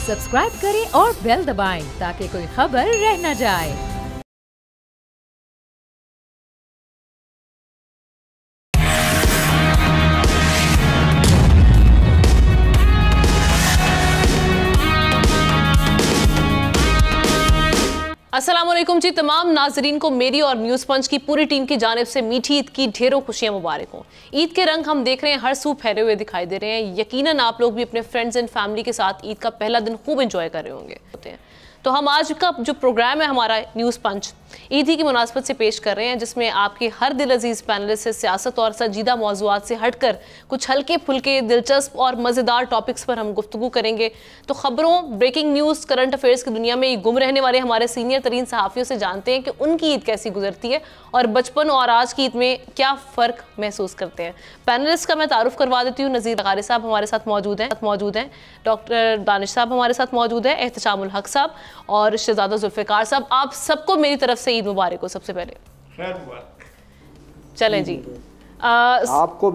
Subscribe करें और bell दबाएं ताकि कोई खबर रह न जाए। अस्सलामुअलैकुम जी, तमाम नाजरीन को मेरी और न्यूज़ पंच की पूरी टीम की जानिब से मीठी ईद की ढेरों खुशियां मुबारक हों। ईद के रंग हम देख रहे हैं हर सू फैले हुए दिखाई दे रहे हैं। यकीनन आप लोग भी अपने फ्रेंड्स एंड फैमिली के साथ ईद का पहला दिन खूब एंजॉय कर रहे होंगे। तो हम आज का जो प्रोग्राम है हमारा न्यूज़ पंच ईद ही की मुनासबत से पेश कर रहे हैं, जिसमें आपके हर दिल अजीज़ पैनलिस्ट से सियासत और संजीदा मौज़ूआत से हटकर कुछ हल्के फुल्के दिलचस्प और मज़ेदार टॉपिक्स पर हम गुफ्तगू करेंगे। तो खबरों, ब्रेकिंग न्यूज़, करंट अफेयर्स की दुनिया में गुम रहने वाले हमारे सीनियर तरीन सहाफ़ियों से जानते हैं कि उनकी ईद कैसी गुजरती है और बचपन और आज की ईद में क्या फ़र्क महसूस करते हैं। पैनलिस्ट का मैं तारुफ करवा देती हूँ। नज़ीर लगारी साहब हमारे साथ मौजूद हैं, डॉक्टर दानिश साहब हमारे साथ मौजूद हैं, एहतशामुल हक साहब और शहजादा जुल्फ़िकार साहब। आप सबको मेरी तरफ से ईद मुबारक हो। सबसे पहले खैर मुबारक। चलें जी, आपको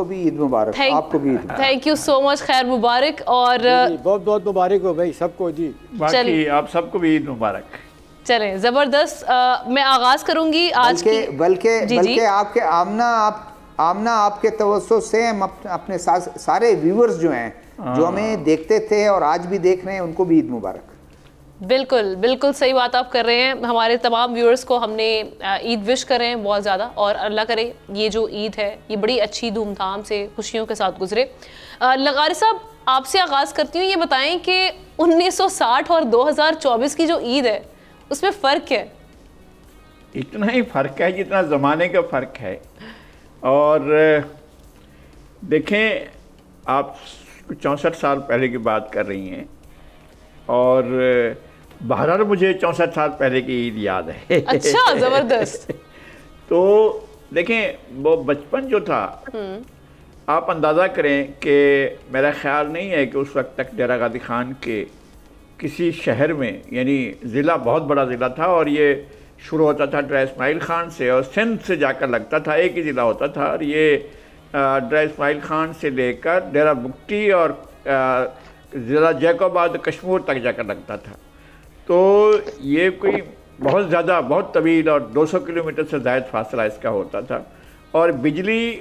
भी ईद मुबारक। आपको भी थैंक यू सो मच, खैर मुबारक और बहुत बहुत मुबारक हो भाई सबको जी। बाकी आप सबको भी ईद मुबारक। चलें, ज़बरदस्त। मैं आगाज़ करूंगी आज की बल्कि आपके आमना आपके तवज्जो से हम अपने सारे व्यूअर्स जो हैं जो हमें देखते थे और आज भी देख रहे हैं उनको भी ईद मुबारक। बिल्कुल बिल्कुल सही बात आप कर रहे हैं। हमारे तमाम व्यूअर्स को हमने ईद विश कर रहे हैं बहुत ज़्यादा, और अल्लाह करे ये जो ईद है ये बड़ी अच्छी धूमधाम से खुशियों के साथ गुजरे। लगारी साहब आपसे आगाज़ करती हूँ, ये बताएं कि 1960 और 2024 की जो ईद है उसमें फ़र्क क्या है? इतना ही फ़र्क है जितना ज़माने का फ़र्क है। और देखें, आप 64 साल पहले की बात कर रही हैं और बहरहाल मुझे 64 साल पहले की ईद याद है। अच्छा, ज़बरदस्त। तो देखें, वो बचपन जो था, आप अंदाज़ा करें कि मेरा ख्याल नहीं है कि उस वक्त तक डेरा गाजी खान के किसी शहर में, यानी ज़िला बहुत बड़ा ज़िला था और ये शुरू होता था डेरा इस्माइल ख़ान से और सिंध से जाकर लगता था, एक ही ज़िला होता था। और ये डेरा इस्माइल ख़ान से लेकर डेरा बुगटी और ज़िला जैकोबाद कश्मीर तक जाकर लगता था। तो ये कोई बहुत तवील और 200 किलोमीटर से ज़ायद फासला इसका होता था। और बिजली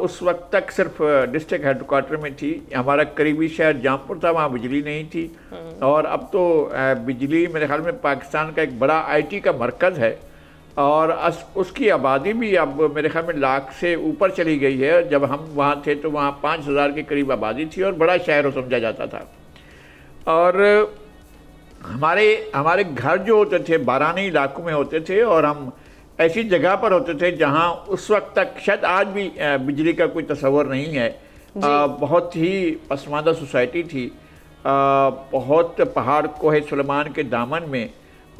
उस वक्त तक सिर्फ डिस्ट्रिक्ट हेडक्वार्टर में थी। हमारा करीबी शहर जामपुर था, वहाँ बिजली नहीं थी। और अब तो बिजली मेरे ख्याल में पाकिस्तान का एक बड़ा IT का मरकज़ है और उसकी आबादी भी अब मेरे ख्याल में लाख से ऊपर चली गई है। जब हम वहाँ थे तो वहाँ 5000 के करीब आबादी थी और बड़ा शहर समझा जाता था। और हमारे घर जो होते थे बारानी इलाकों में होते थे और हम ऐसी जगह पर होते थे जहाँ उस वक्त तक, शायद आज भी बिजली का कोई तस्वर नहीं है। बहुत ही पसमानदा सोसाइटी थी। बहुत पहाड़ कोहे सुलेमान के दामन में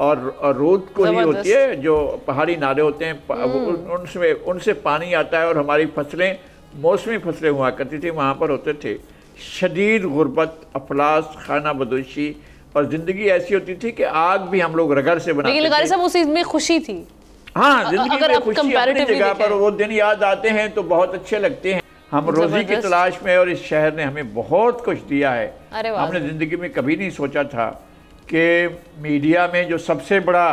और रोड को ही होती है, जो पहाड़ी नाले होते हैं उनसे पानी आता है और हमारी फसलें, मौसमी फसलें हुआ करती थी, वहाँ पर होते थे। शदीद गुर्बत, अफलास, खाना बदोशी और ज़िंदगी ऐसी होती थी कि आग भी हम लोग रगड़ से बनाते थे। लेकिन साहब उस में खुशी थी। हाँ, जिंदगी में खुशी अपनी जगह पर। वो दिन याद आते हैं तो बहुत अच्छे लगते हैं। हम रोज़ी की तलाश में और इस शहर ने हमें बहुत कुछ दिया है। हमने ज़िंदगी में कभी नहीं सोचा था कि मीडिया में जो सबसे बड़ा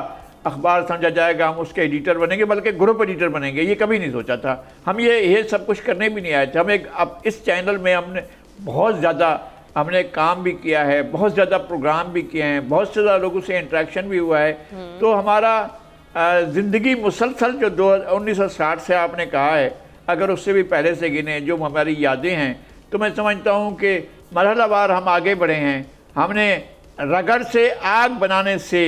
अखबार समझा जाएगा हम उसके एडिटर बनेंगे, बल्कि ग्रुप एडिटर बनेंगे। ये कभी नहीं सोचा था। हम ये सब कुछ करने भी नहीं आए थे। अब इस चैनल में हमने बहुत ज़्यादा काम भी किया है, बहुत ज़्यादा प्रोग्राम भी किए हैं, बहुत से ज़्यादा लोगों से इंटरेक्शन भी हुआ है। तो हमारा ज़िंदगी मुसलसल जो 1960 से आपने कहा है, अगर उससे भी पहले से गिने जो हमारी यादें हैं, तो मैं समझता हूँ कि मरहलावार हम आगे बढ़े हैं। हमने रगड़ से आग बनाने से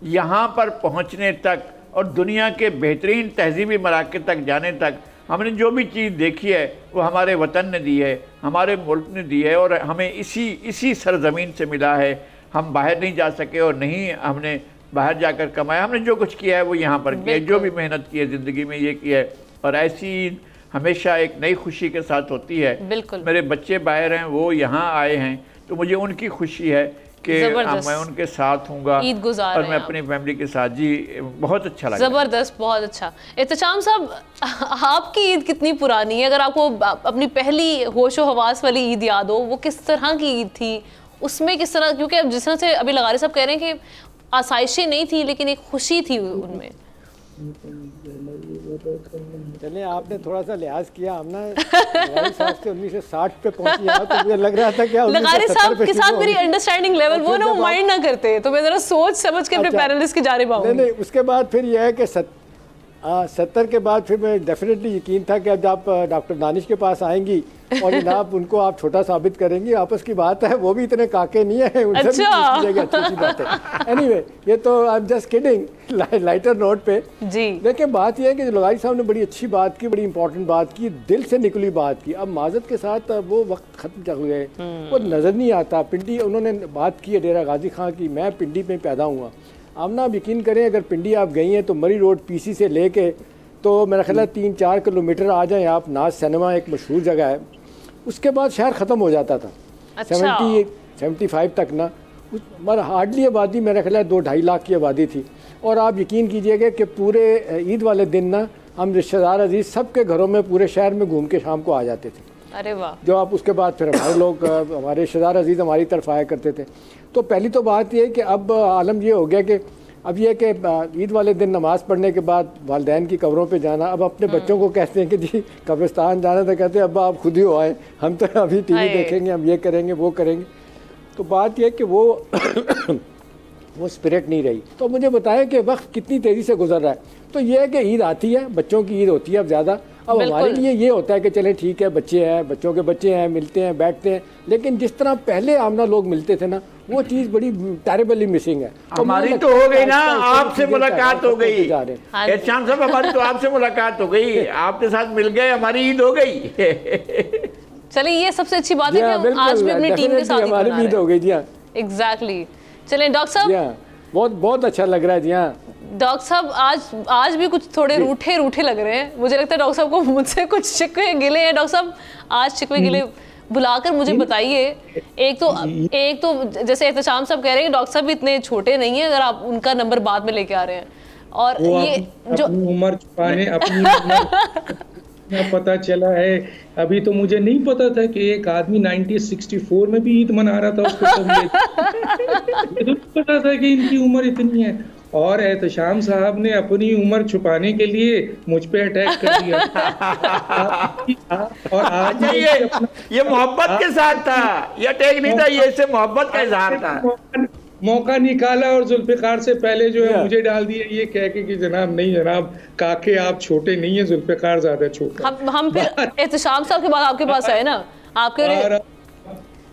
यहाँ पर पहुँचने तक और दुनिया के बेहतरीन तहजीबी मराकज़ तक जाने तक हमने जो भी चीज़ देखी है वो हमारे वतन ने दी है, हमारे मुल्क ने दी है और हमें इसी सरज़मीन से मिला है। हम बाहर नहीं जा सके और नहीं हमने बाहर जाकर कमाया। हमने जो कुछ किया है वो यहाँ पर किया है, जो भी मेहनत की है ज़िंदगी में ये किया है। और ऐसी हमेशा एक नई खुशी के साथ होती है। मेरे बच्चे बाहर हैं, वो यहाँ आए हैं, तो मुझे उनकी खुशी है कि मैं उनके साथ हूँगा ईद गुजार और मैं अपनी फैमिली के साथ। जी, बहुत अच्छा लगा। ज़बरदस्त, बहुत अच्छा। एहतशाम साहब, आपकी ईद कितनी पुरानी है? अगर आपको अपनी पहली होशो हवास वाली ईद याद हो, वो किस तरह की ईद थी उसमें किस तरह, क्योंकि अब जिस तरह से अभी लगारी साहब कह रहे हैं कि आसाइशें नहीं थी लेकिन एक खुशी थी उनमें। चलिए आपने थोड़ा सा लिहाज किया, हमने लगारी साहब से 1960 पे पहुंची है, तो मुझे लग रहा था क्या लगारी साहब के साथ मेरी अंडरस्टैंडिंग लेवल वो ना वो माइंड ना करते, तो मैं जरा सोच समझ के अपने पैनलिस्ट की जानिब आऊंगी। नहीं, उसके बाद फिर यह है कि 70 के बाद फिर मैं डेफिनेटली यकीन था कि अब आप डॉक्टर दानिश के पास आएंगी और जनाब उनको आप छोटा साबित करेंगी, आपस की बात है, वो भी इतने काके नहीं है, उनसे भी पूछ लीजिएगा, अच्छी बात है। एनीवे, ये तो I am just kidding, lighter note पे जी। देखिए बात ये है कि लगारी साहब ने बड़ी अच्छी बात की, बड़ी इंपॉर्टेंट बात की, दिल से निकली बात की। अब माजत के साथ वो वक्त खत्म चल गए, वो नज़र नहीं आता। पिंडी उन्होंने बात की है डेरा गाजी खां की, मैं पिंडी में पैदा हुआ। आमना आप यकीन करें, अगर पिंडी आप गई हैं तो मरी रोड पीसी से लेके तो मेरा ख्याल है 3-4 किलोमीटर आ जाएं आप, नाज सिनेमा एक मशहूर जगह है, उसके बाद शहर ख़त्म हो जाता था। 75 तक ना मगर हार्डली आबादी मेरा ख्याल है 2-2.5 लाख की आबादी थी। और आप यकीन कीजिएगा कि पूरे ईद वाले दिन ना हम रिश्तेदार अजीज़ सबके घरों में पूरे शहर में घूम के शाम को आ जाते थे। अरे वाह। जो आप उसके बाद फिर हमारे लोग हमारे रिश्तेदार अजीज़ हमारी तरफ आया करते थे। तो पहली तो बात यह है कि अब आलम ये हो गया कि अब ये कि ईद वाले दिन नमाज़ पढ़ने के बाद वालिदैन की कब्रों पे जाना। अब अपने बच्चों को कहते हैं कि जी कब्रिस्तान जाना, तो कहते हैं अब आप खुद ही हो आए, हम तो अभी टीवी देखेंगे, हम ये करेंगे वो करेंगे। तो बात यह कि वो स्पिरिट नहीं रही। तो मुझे बताएं कि वक्त कितनी तेज़ी से गुजर रहा है। तो ये है कि ईद आती है, बच्चों की ईद होती है अब ज़्यादा। अब हमारे लिए ये होता है कि चलें ठीक है, बच्चे हैं, बच्चों के बच्चे हैं, मिलते हैं, बैठते हैं, लेकिन जिस तरह पहले आमना लोग मिलते थे ना, वो चीज़ बड़ी टेरिबली मिसिंग है। हमारी तो हो गई ना, आपसे मुलाकात हो गई एहसान साहब, हमारी तो आपसे मुलाकात हो गई, आपके साथ मिल गए, हमारी ईद हो गई। चलिए ये सबसे अच्छी बात है कि आज भी अपनी टीम के साथ हमारी ईद हो गई। जी हाँ, एग्जैक्टली। चलिए डॉक्टर साहब, बहुत बहुत अच्छा लग रहा है। जी हाँ डॉक्टर साहब, आज भी कुछ थोड़े रूठे लग रहे हैं। मुझे लगता है डॉक्टर साहब को मुझसे कुछ शिकवे गिले हैं। डॉक्टर साहब आज शिकवे गिले बुलाकर मुझे बताइए। एक तो जैसे एहतशाम साहब कह रहे हैं डॉक्टर साहब भी इतने छोटे नहीं है, अगर आप उनका नंबर बाद में लेके आ रहे हैं। और ये जो उम्र छुपाने अपनी पता चला है, अभी तो मुझे नहीं पता था कि एक आदमी 1964 में भी ईद मना रहा था, उसको तो पता था कि इनकी उम्र इतनी है। और एहतशाम साहब ने अपनी उम्र छुपाने के लिए मुझ पे अटैक कर दिया। और आज ये मोहब्बत के साथ था, ये अटैक नहीं था, ये इससे मोहब्बत का इजहार था। मौका निकाला और जुल्फिकार से पहले जो है मुझे डाल दिया, ये कह के कि जनाब नहीं जनाब, काके आप छोटे नहीं है, जुल्फिकार ज्यादा छोटा। हम फिर एहतशाम साहब के बाद आपके पास आए ना, आपके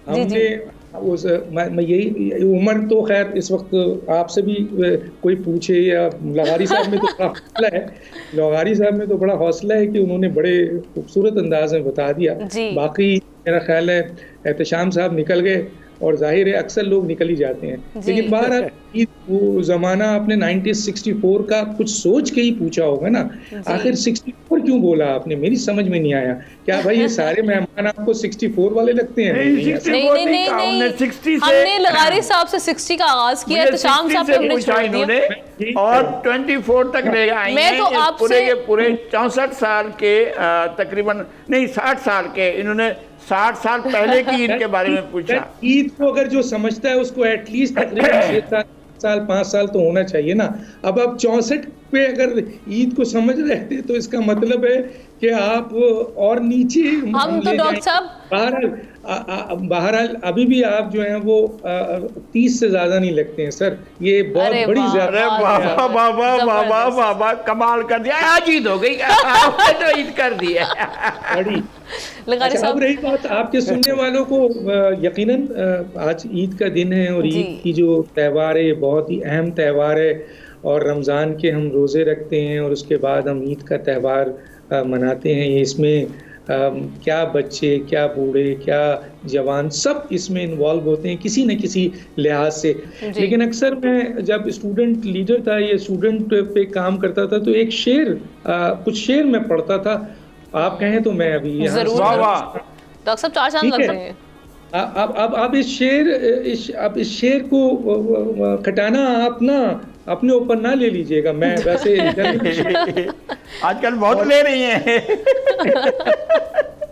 हमने यही उम्र तो खैर इस वक्त आपसे भी कोई पूछे या लगारी साहब में तो बड़ा हौसला है, लगारी साहब में तो बड़ा हौसला है कि उन्होंने बड़े खूबसूरत अंदाज में बता दिया। बाकी मेरा ख्याल है एहतशाम साहब निकल गए और जाहिर है अक्सर लोग निकल ही जाते हैं, लेकिन बाहर वो जमाना आपने 1964 का कुछ सोच के ही पूछा होगा ना, आखिर 64 क्यों बोला आपने, मेरी समझ में नहीं आया। क्या भाई ये सारे मेहमान आपको 64 वाले लगते हैं? नहीं, हमने लगारी साहब से 60 का आगाज किया है, तो शाम साहब पे हमने छोड़ दिया और 24 तक ले आए हैं। मैं तो आपसे पूरे 64 साल के तकरीबन नहीं 60 साल के, इन्होंने 60 साल पहले की ईद के बारे में पूछा। ईद को अगर जो समझता है उसको एटलीस्ट तकरीबन 6 साल 5 साल तो होना चाहिए ना। अब आप 64 पे अगर ईद को समझ रहे थे तो इसका मतलब है कि आप और नीचे हम तो डॉक्टर साहब बहरहाल अभी भी आप जो हैं वो 30 से ज्यादा नहीं लगते हैं सर, ये बहुत बड़ी ज्यादा। बाबा कमाल कर दिया, आज ईद हो गई, तो ईद कर दिया बड़ी। अच्छा, अब रही बात आपके सुनने वालों को, यकीनन आज ईद का दिन है और ईद की जो त्यौहार है बहुत ही अहम त्यौहार है, और रमज़ान के हम रोज़े रखते हैं और उसके बाद हम ईद का त्यौहार मनाते हैं। इसमें क्या बच्चे, क्या बूढ़े, क्या जवान, सब इसमें इन्वॉल्व होते हैं किसी न किसी लिहाज से। लेकिन अक्सर मैं जब स्टूडेंट लीडर था या स्टूडेंट पे काम करता था तो एक शेर, कुछ शेर मैं पढ़ता था, आप कहें तो मैं अभी डॉक्टर साहब 4 चांद लग रहे हैं। अब इस शेर को खटाना आप ना अपने ऊपर ना ले लीजिएगा, मैं वैसे आजकल बहुत ले रही हैं।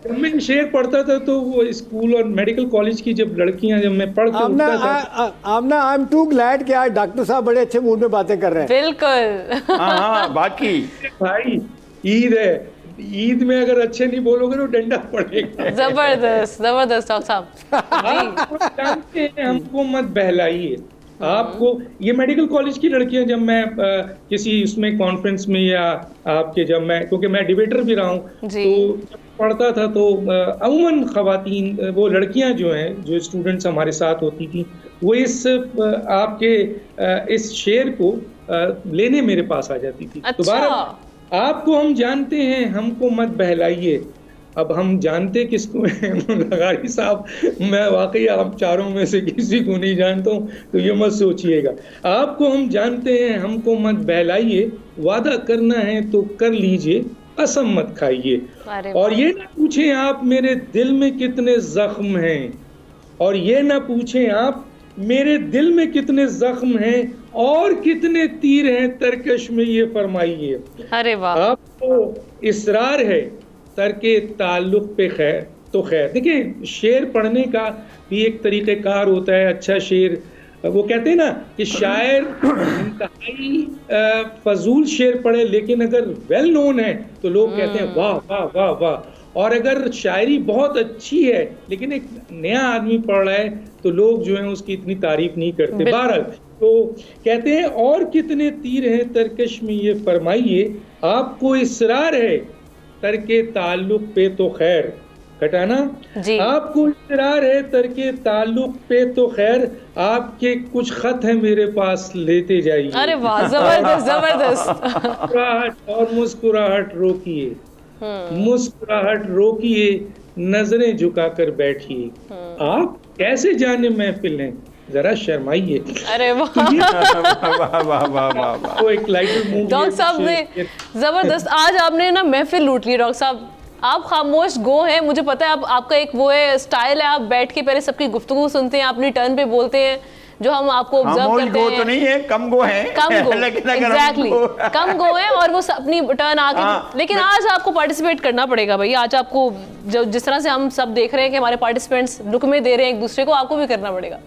जब मैं शेर पढ़ता था तो वो स्कूल और मेडिकल कॉलेज की जब लड़कियां, जब मैं पढ़ के उठता था। आमना, आई एम टू ग्लैड कि आज डॉक्टर साहब बड़े अच्छे मूड में बातें कर रहे हैं। बिल्कुल। हाँ बाकी भाई ईद है, ईद में अगर अच्छे नहीं बोलोगे तो डंडा पड़ेगा। जबरदस्त जबरदस्त डॉक्टर साहब। आप जानते हैं, हमको मत बहलाइए। आपको ये मेडिकल कॉलेज की लड़कियां, जब मैं किसी उसमें कॉन्फ्रेंस में या आपके, जब मैं, क्योंकि मैं डिबेटर भी रहा हूँ, तो जब पढ़ता था तो अमूमन खवातीन, वो लड़कियां जो हैं, जो स्टूडेंट्स हमारे साथ होती थी, वो इस आपके इस शेर को लेने मेरे पास आ जाती थी। अच्छा। दोबारा आपको हम जानते हैं, हमको मत बहलाइए। अब हम जानते किसको हैं लगारी साहब, मैं वाकई आप चारों में से किसी को नहीं जानता हूँ, तो ये मत सोचिएगा। आपको हम जानते हैं, हमको मत बहलाइए। वादा करना है तो कर लीजिए, कसम मत खाइए। और ये ना पूछें आप मेरे दिल में कितने जख्म हैं, और ये ना पूछें आप मेरे दिल में कितने जख्म हैं और कितने तीर हैं तरकश में, ये फरमाइए। अरे वाह। आपको इसरार है तरके ताल्लुक पे खैर तो खैर। देखिए, शेर पढ़ने का भी एक तरीक़ेकार होता है। अच्छा शेर, वो कहते हैं ना कि शायर इंतहाई फजूल शेर पढ़े, लेकिन अगर वेल नोन है तो लोग कहते हैं वाह वाह वाह वाह। और अगर शायरी बहुत अच्छी है लेकिन एक नया आदमी पढ़ रहा है तो लोग जो है उसकी इतनी तारीफ नहीं करते। बहरहाल, तो कहते हैं और कितने तीर हैं तरकश में, ये फरमाइए। आपको इसरार है तरके ताल्लुक पे तो खैर, घटाना जी। आपको इसरार है तरके ताल्लुक पे तो खैर, आपके कुछ खत है मेरे पास लेते जाइए। अरे वाह, जबरदस्त जबरदस्त। मुस्कुराहट और मुस्कुराहट रोकिए, मुस्कुराहट रोकिए, नजरें झुकाकर बैठिए। आप कैसे जाने महफिल हैं, जरा शर्माइए। अरे वाह वाह वाह। तो एक लाइटर मूड डॉक्टर साहब ने जबरदस्त, आज आपने ना महफिल लूट ली। डॉक्टर साहब, आप खामोश गो हैं, मुझे पता है। आपका एक वो है स्टाइल है, आप बैठ के पहले सबकी गुफ्तगू सुनते हैं, अपनी टर्न पे बोलते हैं, जो हम आपको ऑब्जर्व करते हैं। तो नहीं है, कम गो है, कम गो, एग्जैक्टली कम गो है, और वो अपनी टर्न आके। लेकिन आज आपको पार्टिसिपेट करना पड़ेगा भाई। आज आपको जिस तरह से हम सब देख रहे हैं कि हमारे पार्टिसिपेंट्स लुकमे दे रहे हैं एक दूसरे को, आपको भी करना पड़ेगा।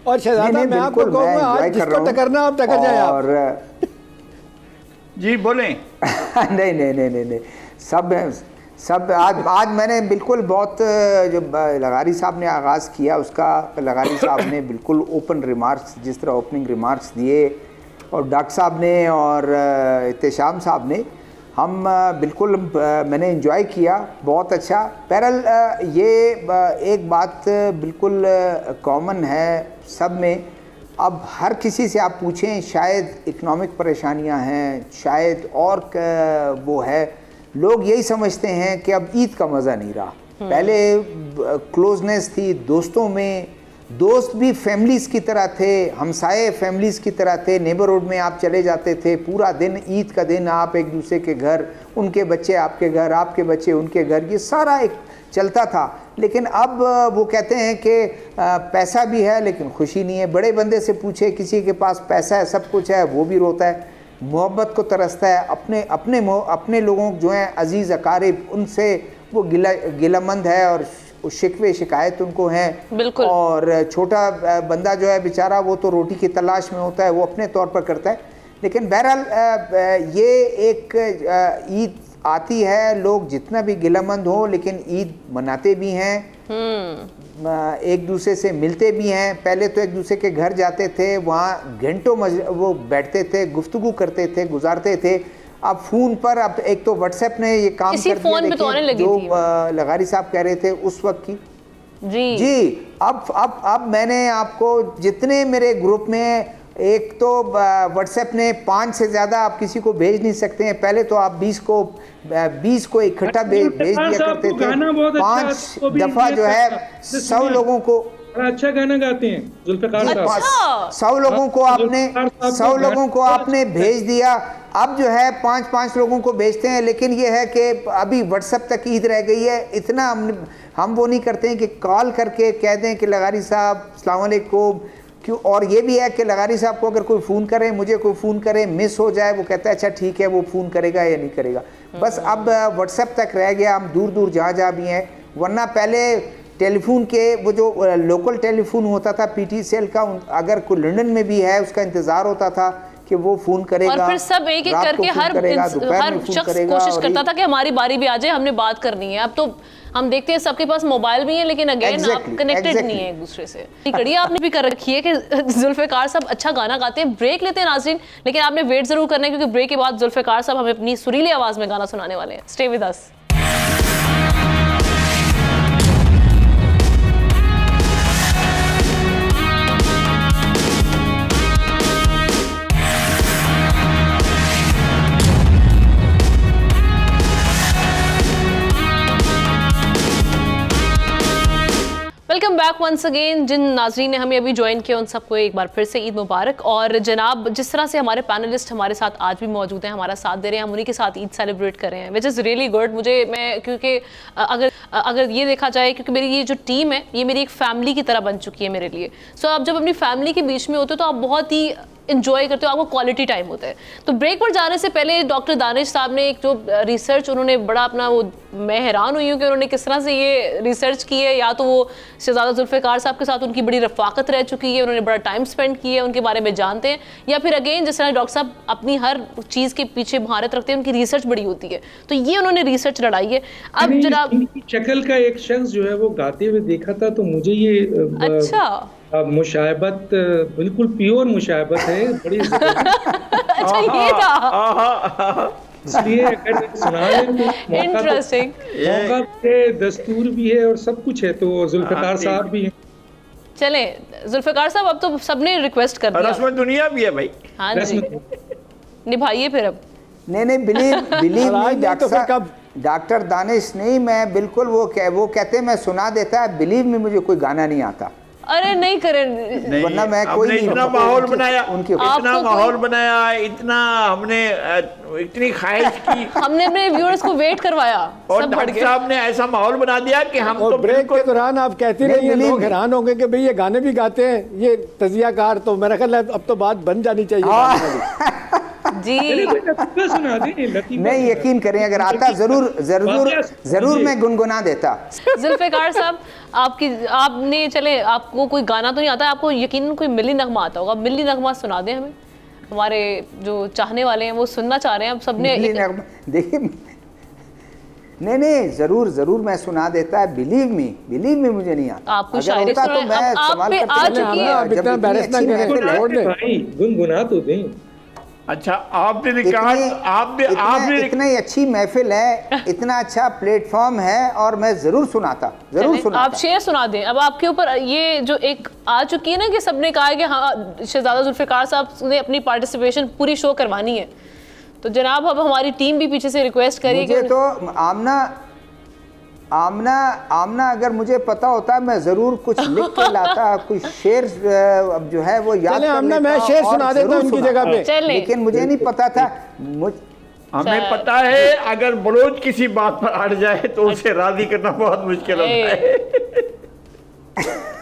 और शहजादा, मैं आपको कहूँगा आज जिसको टकरना आप टकर जाए आप। और जी बोलें। नहीं नहीं नहीं नहीं नहीं, सब आज मैंने बिल्कुल बहुत, जो लगारी साहब ने आगाज़ किया उसका, लगारी साहब ने बिल्कुल ओपन रिमार्क्स, जिस तरह ओपनिंग रिमार्क्स दिए, और डॉक्टर साहब ने और इत्तेशाम साहब ने, हम बिल्कुल मैंने एंजॉय किया, बहुत अच्छा। बहरहाल ये एक बात बिल्कुल कॉमन है सब में। अब हर किसी से आप पूछें, शायद इकोनॉमिक परेशानियां हैं, शायद और वो है, लोग यही समझते हैं कि अब ईद का मज़ा नहीं रहा। पहले क्लोजनेस थी दोस्तों में, दोस्त भी फैमिलीज़ की तरह थे, हमसाए फैमिलीज़ की तरह थे। नेबरहुड में आप चले जाते थे, पूरा दिन ईद का दिन आप एक दूसरे के घर, उनके बच्चे आपके घर, आपके बच्चे उनके घर, ये सारा एक चलता था। लेकिन अब वो कहते हैं कि पैसा भी है लेकिन खुशी नहीं है। बड़े बंदे से पूछे, किसी के पास पैसा है, सब कुछ है, वो भी रोता है, मोहब्बत को तरसता है। अपने लोगों जो हैं अजीज़ अकारिब, उनसे वो गिलामंद है और शिकवे शिकायत उनको हैं। और छोटा बंदा जो है बेचारा, वो तो रोटी की तलाश में होता है, वो अपने तौर पर करता है। लेकिन बहरहाल ये एक ईद आती है, लोग जितना भी गिलामंद हो लेकिन ईद मनाते भी हैं, एक दूसरे से मिलते भी हैं। पहले तो एक दूसरे के घर जाते थे, वहाँ घंटों वो बैठते थे, गुफ्तगू करते थे, गुजारते थे। अब फ़ोन पर, अब एक तो व्हाट्सएप ने ये काम कर दिया, जो लगारी साहब कह रहे थे उस वक्त की। जी अब मैंने आपको, जितने मेरे ग्रुप में, एक तो व्हाट्सएप ने 5 से ज़्यादा आप किसी को भेज नहीं सकते हैं। पहले तो आप 20 को इकट्ठा भेज दिया करते थे। 5 दफ़ा जो है 100 लोगों को, अच्छा गाना गाते हैं जुल्फ़िकार साहब। 100 लोगों को आपने भेज दिया। अब जो है 5-5 लोगों को भेजते हैं। लेकिन ये है कि अभी व्हाट्सएप तक ईद रह गई है। इतना हम वो नहीं करते हैं कि कॉल करके कह दें कि लगारी साहब अस्सलाम वालेकुम, क्यों। और ये भी है कि लगारी साहब को अगर कोई फ़ोन करे, मुझे कोई फ़ोन करे, मिस हो जाए, वो कहता है अच्छा ठीक है, वो फ़ोन करेगा या नहीं करेगा। बस अब व्हाट्सएप तक रह गया, हम दूर दूर जहाँ भी हैं। वरना पहले टेलीफोन के वो जो लोकल टेलीफोन होता था पीटी सेल का, अगर कोई लंदन में भी है उसका इंतज़ार होता था कि वो फ़ोन करेगा, और फिर सब एक एक करके हर शख्स कोशिश करता था कि हमारी बारी भी आ जाए, हमने बात करनी है। अब तो हम देखते हैं सबके पास मोबाइल भी है, लेकिन अगेन आप कनेक्टेड नहीं है एक दूसरे से। कड़ी आपने भी कर रखी है कि जुल्फ़िकार साहब अच्छा गाना गाते हैं। ब्रेक लेते हैं नाज़रीन, लेकिन आपने वेट जरूर करना है क्योंकि ब्रेक के बाद जुल्फ़िकार साहब हमें अपनी सुरीली आवाज़ में गाना सुनाने वाले हैं। Stay with us. Welcome back once again. जिन नाजरीन ने हमें अभी ज्वाइन किया उन सबको एक बार फिर से ईद मुबारक। और जनाब, जिस तरह से हमारे पैनलिस्ट हमारे साथ आज भी मौजूद हैं, हमारा साथ दे रहे हैं, हम उन्हीं के साथ ईद सेलिब्रेट कर रहे हैं, विच इज़ रियली गुड। मैं क्योंकि अगर ये देखा जाए, क्योंकि मेरी ये जो टीम है ये मेरी एक फैमिली की तरह बन चुकी है मेरे लिए। सो आप जब अपनी फैमिली के बीच में होते हो तो आप बहुत ही इंजॉय करते हो, आपको क्वालिटी टाइम होता है। तो ब्रेक पर जाने से पहले डॉक्टर दानिश साहब ने एक जो रिसर्च उन्होंने बड़ा अपना वो, मैं हैरान हुई हूँ कि उन्होंने किस तरह से ये रिसर्च की है। या तो वो शहजादा जुल्फ़िकार साहब के साथ उनकी बड़ी रफ़ाकत रह चुकी है, उन्होंने बड़ा टाइम स्पेंड किया है, उनके बारे में जानते हैं, या फिर अगेन जिस तरह डॉक्टर साहब अपनी हर चीज़ के पीछे महारत रखते हैं, उनकी रिसर्च बड़ी होती है, तो ये उन्होंने रिसर्च लड़ाई है। अब जनाब शक्ल का एक शख्स जो है वो गाते हुए देखा था, तो मुझे ये अच्छा मुशाहबत, बिल्कुल प्योर मुशाहबत है, बड़ी अच्छा ये था, इसलिए अगर सुना इंटरेस्टिंग मौका पे दस्तूर भी है और सब कुछ है, तो जुल्फ़िकार साहब भी हैं। चले जुल्फ़िकार साहब, अब तो सबने रिक्वेस्ट कर दिया, रस्म दुनिया भी है भाई। हाँ जी, निभाइए फिर। अब नहीं बिलीव डॉक्टर दानिश नहीं, मैं बिल्कुल वो कहते हैं मैं सुना देता है, बिलीव में मुझे कोई गाना नहीं आता। अरे नहीं करें, वरना मैं कोई नहीं, इतना माहौल बनाया, इतना माहौल बनाया, इतना हमने इतनी ख्वाहिश की, हमने अपने व्यूअर्स को वेट करवाया, और डॉक्टर साहब ने ऐसा माहौल बना दिया कि हम तो ब्रेक के दौरान आप कहती रही हैं, लोग हैरान होंगे कि भाई ये गाने भी गाते हैं, ये तजियाकार, तो मेरा ख्याल है अब तो बात बन जानी चाहिए जी। सुना दें, नहीं यकीन करें, अगर आता जरूर मैं गुनगुना देता। जुल्फ़िकार साहब, आपने चले आपको कोई गाना तो नहीं आता, आपको यकीनन कोई मिली नगमा आता होगा, मिली नगमा सुना दें हमें, हमारे जो चाहने वाले हैं वो सुनना चाह रहे हैं। अब सबने देखिए, नहीं जरूर मैं सुना देता है, बिलीव मी मुझे नहीं आता। आपको शायरी तो मैं इस्तेमाल गुनगुना तो दें। अच्छा, आपने कहा आपने इतनी अच्छी महफिल है, इतना अच्छा प्लेटफॉर्म है, और मैं जरूर सुनाता। आप शेर सुना दें। अब आपके ऊपर ये जो एक आ चुकी है ना कि सबने कहा है कि हाँ शहजादा जुल्फ़िकार साहब ने अपनी पार्टिसिपेशन पूरी शो करवानी है, तो जनाब अब हमारी टीम भी पीछे से रिक्वेस्ट करिए कि तो आमना अगर मुझे पता होता मैं जरूर कुछ लिख के लाता, कुछ शेर अब जो है वो याद कर लेता, मैं शेर सुना देता हूं उनकी जगह पे, लेकिन मुझे नहीं पता था। हमें पता है अगर बलोच किसी बात पर अड़ जाए तो उसे राजी करना बहुत मुश्किल होता है।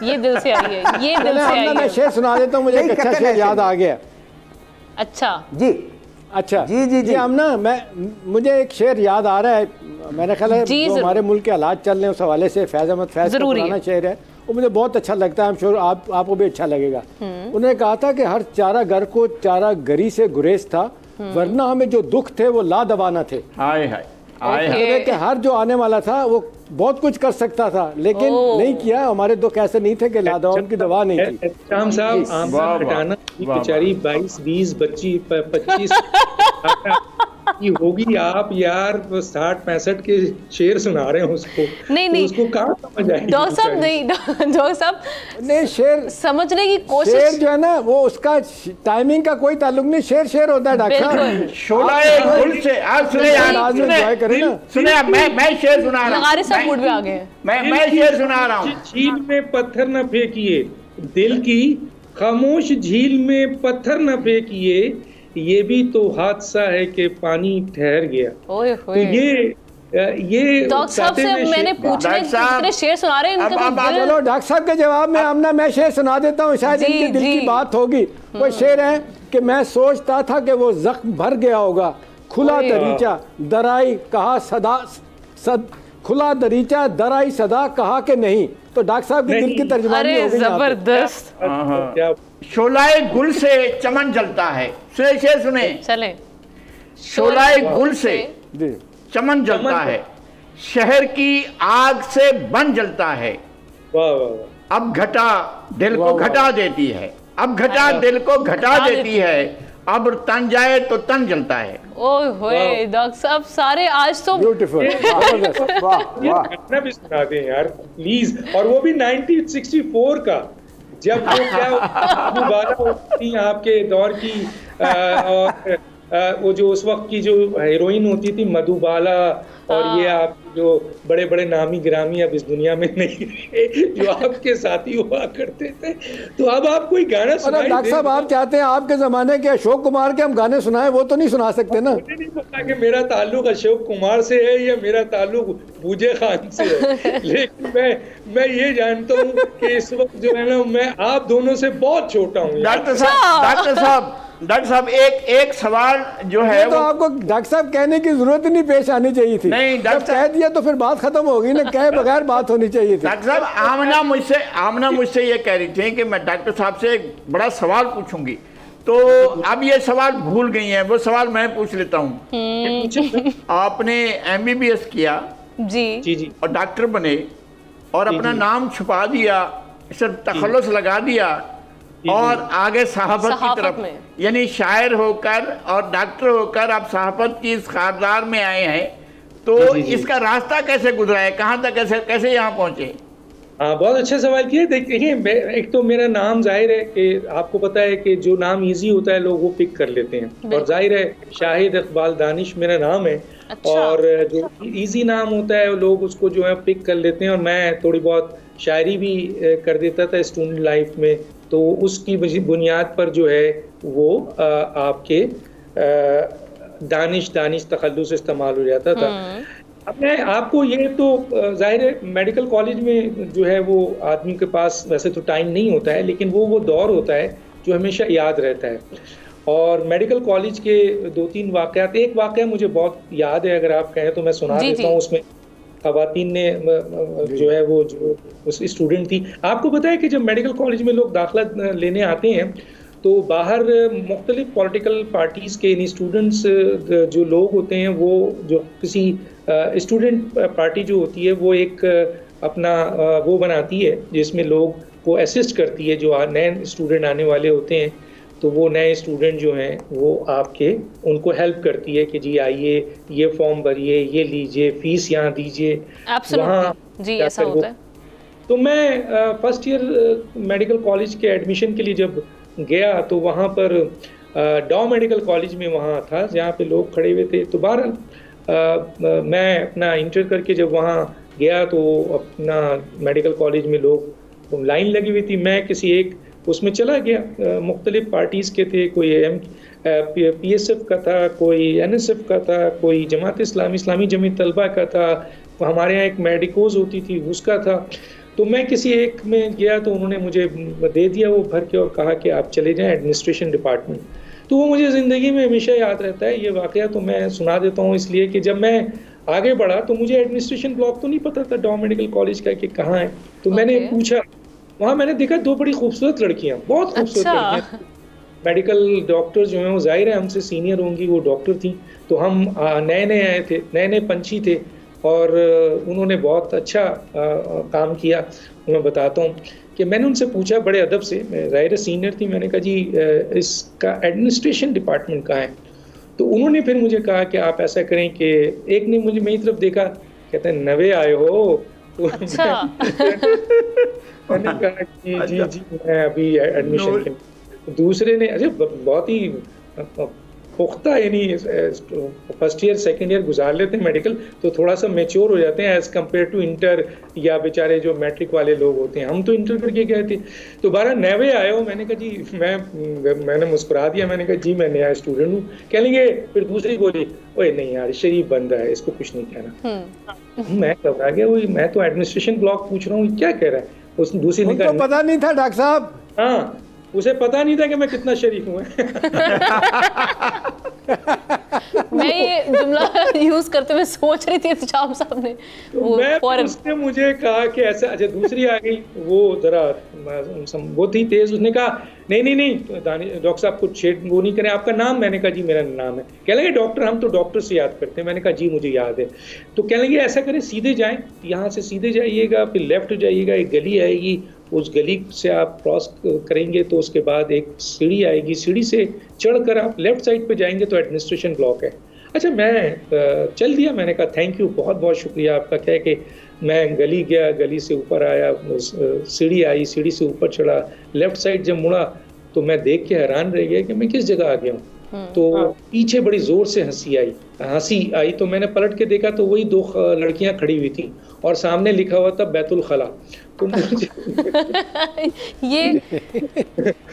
ये दिल से आई है, ये दिल से आई है। मैं शेर सुना देता हूँ, मुझे एक अच्छा शेर याद आ गया। अच्छा जी, अच्छा जी आमना, मुझे एक शेर याद आ रहा है, मैंने ख्याल है जो हमारे मुल्क के हालात चल रहे हैं उस हवाले से फैज़ अहमद फैज़ का पुराना शेर है, वो मुझे बहुत अच्छा लगता है, आई एम श्योर आपको भी अच्छा लगेगा। उन्होंने कहा था कि हर चारा घर को चारा गरी से गुरेज था, वरना हमें जो दुख थे वो ला दबाना थे। हाय हाय कि हर जो आने वाला था वो बहुत कुछ कर सकता था, लेकिन नहीं किया। हमारे दुख ऐसे नहीं थे कि लादवान की दवा नहीं थी। शाम साहब हटाना बेचारी 22, 20, 25 की होगी, आप यार 60-65 के शेर सुना रहे हैं उसको, नहीं तो उसको कहाँ समझ आएगी? डॉक्टर साहब नहीं, डॉक्टर साहब नहीं, शेर समझने की कोशिश, शेर जो है ना वो उसका टाइमिंग का कोई ताल्लुक नहीं, शेर होता है डॉक्टर साहब। शोला एक गुल से आप सुने, मैं शेर सुना रहा हूँ, मूड में आ गए, मैं शेर सुना रहा हूँ। झील में पत्थर न फेंकिए, दिल की खामोश झील में पत्थर न फेंकिए, ये भी तो हादसा है कि पानी ठहर गया। तो ये डॉक्टर साहब से मैंने पूछा कितने शेर सुना रहे हैं, चलो डॉक्टर साहब के जवाब में आमना मैं शेर सुना देता हूँ, शायद इनके दिल की बात होगी। वो शेर है कि मैं सोचता था कि वो जख्म भर गया होगा, खुला दरीचा दराई कहा सदा खुला दरीचा दराई सदा कहा के नहीं। तो डॉक्टर साहब की दिल की तर्जुमानी हो गई। जबरदस्त। शोलाए गुल से चमन जलता है, सुने चले। शोलाए गुल से चमन जलता है, शहर की आग से बन जलता है। अब घटा दिल को घटा देती है, अब घटा दिल को घटा देती है, अब तन जाए तो तन जलता है। ओए होए डॉक्टर साहब सारे आज तो ब्यूटीफुल। गाना भी सुना दें यार प्लीज। और वो भी 1964 का, जब वो क्या होती आपके दौर की और वो जो उस वक्त की जो हीरोइन होती थी मधुबाला, और ये आप जो बड़े बड़े नामी गिरामी अब इस दुनिया में नहीं रहे, जो आपके साथी हुआ करते थे। तो अब आप कोई गाना सुनाइए। डॉक्टर साहब आप चाहते हैं आपके जमाने के अशोक कुमार के हम गाने सुनाएं, वो तो नहीं सुना सकते ना। मुझे नहीं पता कि मेरा ताल्लुक अशोक कुमार से है या मेरा ताल्लुक बूजे खान से है, लेकिन मैं ये जानता हूँ कि इस वक्त जो है ना मैं आप दोनों से बहुत छोटा हूँ। डॉक्टर साहब एक सवाल जो है तो आपको डॉक्टर साहब कहने की जरूरत नहीं पेश आनी चाहिए थी। नहीं जब कह दिया तो फिर बात खत्म होगी ना, कहे बगैर बात होनी चाहिए थी। डॉक्टर साहब आमना मुझसे ये कह रही थी कि मैं डॉक्टर साहब से एक बड़ा सवाल पूछूंगी, तो अब ये सवाल भूल गई हैं, वो सवाल मैं पूछ लेता हूँ। आपने MBBS किया जी और डॉक्टर बने और अपना नाम छुपा दिया, सिर्फ तखल्लुस लगा दिया और आगे सहाफत की तरफ, यानी शायर होकर और डॉक्टर होकर आप सहाफत की इस खारदार में आए हैं, तो इसका रास्ता कैसे गुजरा है, कहाँ तक कैसे यहाँ पहुँचे? हाँ बहुत अच्छा सवाल किया। देखिए एक तो मेरा नाम जाहिर है कि आपको पता है कि जो नाम इजी होता है लोग वो पिक कर लेते हैं, और जाहिर है शाहिद इकबाल दानिश मेरा नाम है। अच्छा। और जो इजी नाम होता है लोग उसको जो है पिक कर लेते हैं, और मैं थोड़ी बहुत शायरी भी कर देता था स्टूडेंट लाइफ में, तो उसकी बुनियाद पर जो है वो आपके दानिश तखल्लुस इस्तेमाल हो जाता था। अब मैं आपको ये तो जाहिर है मेडिकल कॉलेज में जो है वो आदमी के पास वैसे तो टाइम नहीं होता है, लेकिन वो दौर होता है जो हमेशा याद रहता है। और मेडिकल कॉलेज के 2-3 वाक़यात, एक वाक़या मुझे बहुत याद है, अगर आप कहें तो मैं सुना देता हूँ। उसमें ख़वातीन ने जो है वो जो उस स्टूडेंट थी, आपको पता है कि जब मेडिकल कॉलेज में लोग दाखिला लेने आते हैं तो बाहर मुख्तलिफ पॉलिटिकल पार्टीज़ के स्टूडेंट्स जो लोग होते हैं, वो जो किसी स्टूडेंट पार्टी जो होती है वो एक अपना वो बनाती है जिसमें लोग को असिस्ट करती है, जो नए स्टूडेंट आने वाले होते हैं, तो वो नए स्टूडेंट जो हैं वो आपके उनको हेल्प करती है कि जी आइए ये फॉर्म भरिए, ये लीजिए, फीस यहाँ दीजिए, वहाँ जी ऐसा होता है। तो मैं फर्स्ट ईयर मेडिकल कॉलेज के एडमिशन के लिए जब गया तो वहाँ पर डॉ मेडिकल कॉलेज में वहाँ था जहाँ पे लोग खड़े हुए थे। तो बहरहाल मैं अपना इंटर करके जब वहाँ गया तो अपना मेडिकल कॉलेज में लोग लाइन लगी हुई थी, मैं किसी एक उसमें चला गया। मुख्तलिफ पार्टीज़ के थे, कोई PSF का था, कोई NSF का था, कोई जमात इस्लामी जमीयत तलबा का था, हमारे यहाँ एक मेडिकोज होती थी उसका था। तो मैं किसी एक में गया तो उन्होंने मुझे दे दिया वो भर के और कहा कि आप चले जाएं एडमिनिस्ट्रेशन डिपार्टमेंट। तो वो मुझे ज़िंदगी में हमेशा याद रहता है ये वाक़या, तो मैं सुना देता हूँ इसलिए कि जब मैं आगे बढ़ा तो मुझे एडमिनिस्ट्रेशन ब्लॉक तो नहीं पता था डॉ मेडिकल कॉलेज का कि कहाँ है। तो मैंने पूछा, वहाँ मैंने देखा 2 बड़ी खूबसूरत लड़कियाँ, बहुत खूबसूरत लड़कियाँ, मेडिकल डॉक्टर जो हैं वो जाहिर है हमसे सीनियर होंगी, वो डॉक्टर थी। तो हम नए नए आए थे, नए नए पंछी थे, और उन्होंने बहुत अच्छा काम किया। मैं बताता हूँ कि मैंने उनसे पूछा बड़े अदब से, जाहिर सीनियर थी, मैंने कहा जी इसका एडमिनिस्ट्रेशन डिपार्टमेंट कहाँ है? तो उन्होंने फिर मुझे कहा कि आप ऐसा करें कि एक ने मुझे मेरी तरफ देखा, कहते हैं नवे आए हो? तो अच्छा। मैंने कहा कि जी मैं अभी एडमिशन। दूसरे ने अरे बहुत ही पुख्ता, यानी फर्स्ट ईयर सेकंड ईयर गुजार लेते हैं मेडिकल तो थोड़ा सा मैच्योर हो जाते हैं एज़ कम्पेयर टू इंटर या बेचारे जो मैट्रिक वाले लोग होते हैं। हम तो इंटर करके गए थे। तो 12 नवे आए हो? मैंने कहा जी मैंने मुस्कुरा दिया, मैंने कहा जी मैं नया स्टूडेंट हूँ। कह लेंगे, फिर दूसरी बोली, ओए नहीं यार शरीफ बंदा है, इसको कुछ नहीं कहना। मैं घबरा गया, वही मैं तो एडमिनिस्ट्रेशन ब्लॉक पूछ रहा हूँ, क्या कह रहा है? उस दूसरी ने कहा पता नहीं था डॉक्टर साहब। हाँ, उसे पता नहीं था कि मैं कितना शरीफ हूँ। मैं ये जुमला यूज करते हुए सोच रही थी इत्तेजाम साहब ने, उसने मुझे कहा कि ऐसा, अच्छा दूसरी आ गई वो जरा वो थी तेज, उसने कहा नहीं डॉक्टर साहब कुछ छेड़ वो नहीं करें, आपका नाम? मैंने कहा जी मेरा नाम है। कह लगे डॉक्टर हम तो डॉक्टर से याद करते हैं। मैंने कहा जी मुझे याद है। तो कह लगे ऐसा करें सीधे जाएं, यहाँ से सीधे जाइएगा, फिर लेफ्ट जाइएगा, एक गली आएगी, उस गली से आप क्रॉस करेंगे तो उसके बाद एक सीढ़ी आएगी, सीढ़ी से चढ़कर आप लेफ्ट साइड पे जाएंगे तो एडमिनिस्ट्रेशन ब्लॉक है। अच्छा मैं चल दिया। मैंने कहा थैंक यू, बहुत बहुत शुक्रिया आपका। कह के मैं गली गया, गली से ऊपर आया, सीढ़ी आई, सीढ़ी से ऊपर चढ़ा, लेफ्ट साइड जब मुड़ा तो मैं देख के हैरान रह गया कि मैं किस जगह आ गया हूँ। तो पीछे बड़ी जोर से हंसी आई तो मैंने पलट के देखा तो वही 2 लड़कियां खड़ी हुई थी और सामने लिखा हुआ था बैतुल खला। तो मुझे ये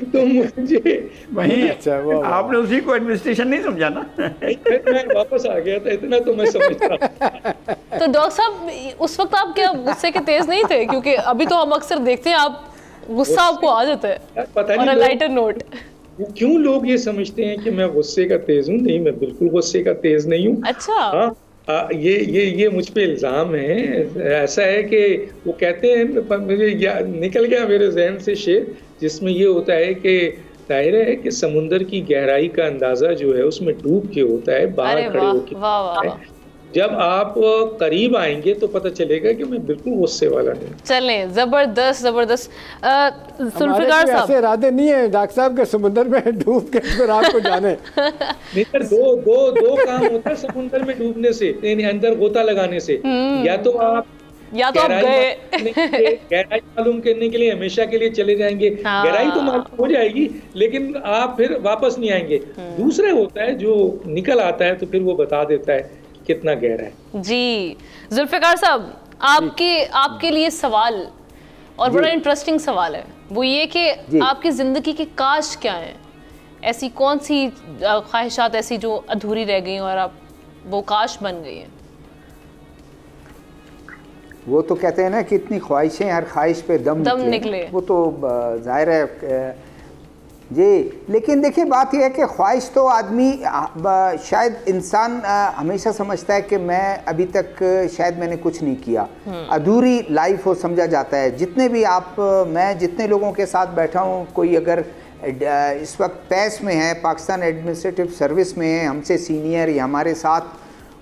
तो मुझे वही, अच्छा आपने उसी को एडमिनिस्ट्रेशन नहीं समझा ना? मैं वापस आ गया था, इतना तो मैं समझता। तो डॉक्टर साहब उस वक्त आप क्या गुस्से के तेज नहीं थे? क्योंकि अभी तो हम अक्सर देखते हैं आप गुस्सा आपको आ जाता है। पता नहीं लाइटर नोट क्यों लोग ये समझते हैं कि मैं गुस्से का तेज हूँ। नहीं, मैं बिल्कुल गुस्से का तेज नहीं हूँ। अच्छा। हाँ, ये मुझ पे इल्जाम है। ऐसा है कि वो कहते हैं, मुझे निकल गया मेरे जहन से शेर, जिसमें ये होता है कि जाहिर है कि समुंदर की गहराई का अंदाजा जो है उसमें डूब के होता है, बाहर खड़े होके। जब आप करीब आएंगे तो पता चलेगा कि मैं बिल्कुल गुस्से वाला नहीं। चलें, जबरदस्त जबरदस्त। जुल्फिकार साहब ऐसे इरादे नहीं है डॉक्टर साहब के समुद्र में डूब के फिर आपको जाने। दो काम होता है समुद्र में डूबने से, अंदर गोता लगाने से। या तो आप गए गहराई मालूम करने के लिए हमेशा के लिए चले जाएंगे, गहराई तो मालूम हो जाएगी लेकिन आप फिर वापस नहीं आएंगे। दूसरा होता है जो निकल आता है तो फिर वो बता देता है कितना गहरा है। जी जुल्फिकार साहब, आपके लिए सवाल और बड़ा इंटरेस्टिंग सवाल है, वो ये कि आपकी जिंदगी के काश क्या है? ऐसी कौन सी ख्वाहिशात ऐसी जो अधूरी रह गई और आप वो काश बन गई हैं? वो तो कहते हैं ना कि इतनी ख्वाहिशें, हर ख्वाहिश पे दम निकले। वो तो जाहिर है जी। लेकिन देखिए बात यह है कि ख्वाहिश तो आदमी शायद इंसान हमेशा समझता है कि मैं अभी तक शायद मैंने कुछ नहीं किया, अधूरी लाइफ हो समझा जाता है। जितने भी मैं जितने लोगों के साथ बैठा हूँ, कोई अगर इस वक्त पैस में है, पाकिस्तान एडमिनिस्ट्रेटिव सर्विस में है, हमसे सीनियर या हमारे साथ,